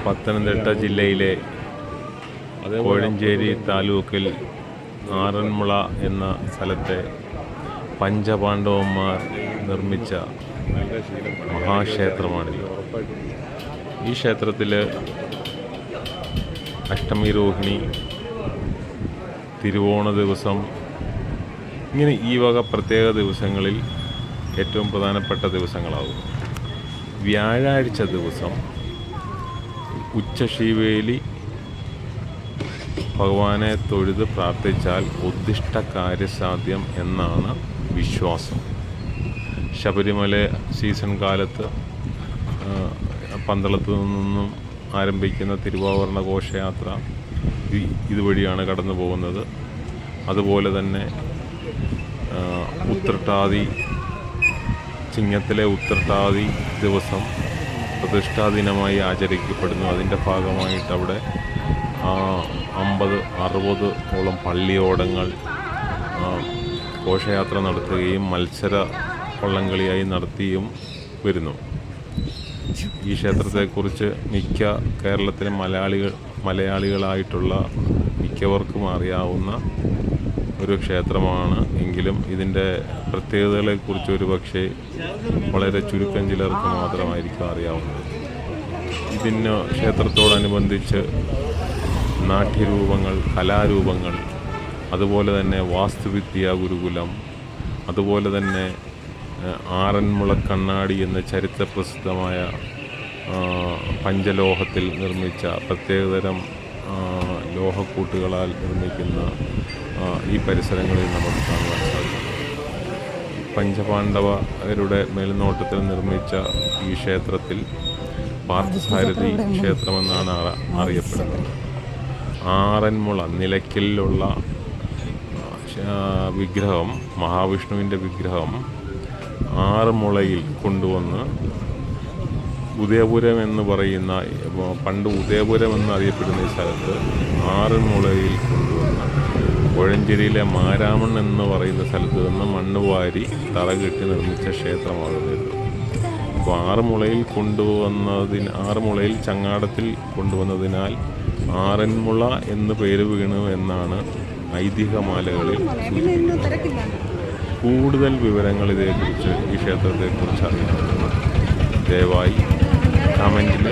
പത്തനംതിട്ട ജില്ലയിലെ കോഴഞ്ചേരി താലൂക്കിൽ ആറന്മുള എന്ന സ്ഥലത്തെ പഞ്ചപാണ്ഡവന്മാർ നിർമ്മിച്ച മഹാക്ഷേത്രമാണിത്. ഈ ക്ഷേത്രത്തിൽ അഷ്ടമി രോഹിണി, തിരുവോണ ദിവസം, ഇങ്ങനെ ഈ വക പ്രത്യേക ദിവസങ്ങളിൽ ഏറ്റവും പ്രധാനപ്പെട്ട ദിവസങ്ങളാകും. വ്യാഴാഴ്ച ദിവസം ഉച്ചശീവേലി ഭഗവാനെ തൊഴുത് പ്രാർത്ഥിച്ചാൽ ഉദ്ദിഷ്ട കാര്യസാധ്യം എന്നാണ് വിശ്വാസം. ശബരിമല സീസൺ കാലത്ത് പന്തളത്ത് നിന്നും ആരംഭിക്കുന്ന തിരുവാഭരണ ഘോഷയാത്ര ഇതുവഴിയാണ് കടന്നു പോകുന്നത്. അതുപോലെ തന്നെ ഉത്രട്ടാതി, ചിങ്ങത്തിലെ ഉത്രട്ടാതി ദിവസം പ്രതിഷ്ഠാദിനമായി ആചരിക്കപ്പെടുന്നു. അതിൻ്റെ ഭാഗമായിട്ട് അവിടെ 50-60 പള്ളിയോടങ്ങൾ ഘോഷയാത്ര നടത്തുകയും മത്സര വള്ളംകളിയായി നടത്തിയും വരുന്നു. ഈ ക്ഷേത്രത്തെക്കുറിച്ച് കേരളത്തിലെ മലയാളികളായിട്ടുള്ള മിക്കവർക്കും അറിയാവുന്ന ഒരു ക്ഷേത്രമാണ്. എങ്കിലും ഇതിൻ്റെ പ്രത്യേകതകളെക്കുറിച്ച് ഒരു പക്ഷേ വളരെ ചുരുക്കം ചിലർക്ക് മാത്രമായിരിക്കും അറിയാവുന്നത്. ഇതിന് ക്ഷേത്രത്തോടനുബന്ധിച്ച് നാട്യരൂപങ്ങൾ, കലാരൂപങ്ങൾ, അതുപോലെ തന്നെ വാസ്തുവിദ്യാ ഗുരുകുലം, അതുപോലെ തന്നെ ആറന്മുള കണ്ണാടി എന്ന ചരിത്രപ്രസിദ്ധമായ പഞ്ചലോഹത്തിൽ നിർമ്മിച്ച പ്രത്യേകതരം ലോഹക്കൂട്ടുകളാൽ നിർമ്മിക്കുന്ന ഈ പരിസരങ്ങളിൽ നമുക്ക് കാണുവാൻ സാധിക്കും. പഞ്ചപാണ്ഡവരുടെ മേൽനോട്ടത്തിൽ നിർമ്മിച്ച ഈ ക്ഷേത്രത്തിൽ പാർത്ഥസാരഥി ക്ഷേത്രമെന്നാണ് അറിയപ്പെടുന്നത്. ആറന്മുള നിലയ്ക്കലിലുള്ള വിഗ്രഹം, മഹാവിഷ്ണുവിൻ്റെ വിഗ്രഹം ആറന്മുളയിൽ കൊണ്ടുവന്ന് ഉദയപുരം എന്ന് പറയുന്ന, പണ്ട് ഉദയപുരം എന്നറിയപ്പെടുന്ന ഈ സ്ഥലത്ത് ആറന്മുളയിൽ കൊണ്ടുവന്ന് കോഴഞ്ചേരിയിലെ മാരാമൺ എന്ന് പറയുന്ന സ്ഥലത്ത് നിന്ന് മണ്ണ് വാരി തറകെട്ടി നിർമ്മിച്ച ക്ഷേത്രമാകുന്നത്. അപ്പോൾ ആറന്മുളയിൽ ചങ്ങാടത്തിൽ കൊണ്ടുവന്നതിനാൽ ആറന്മുള എന്ന് പേര് വീണു എന്നാണ് ഐതിഹ്യമാലകളിൽ സൂചിപ്പിക്കുന്നത്. കൂടുതൽ വിവരങ്ങൾ ഇതേക്കുറിച്ച്, ഈ ക്ഷേത്രത്തെക്കുറിച്ച് അറിയാവുന്നത് ദയവായി കമൻറ്റിൽ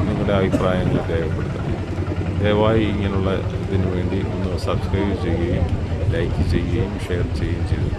നിങ്ങളുടെ അഭിപ്രായങ്ങൾ രേഖപ്പെടുത്തുക. ദയവായി ഇങ്ങനെയുള്ള ഇതിനു വേണ്ടി ഒന്ന് സബ്സ്ക്രൈബ് ചെയ്യുകയും ലൈക്ക് ചെയ്യുകയും ഷെയർ ചെയ്യുകയും ചെയ്തു.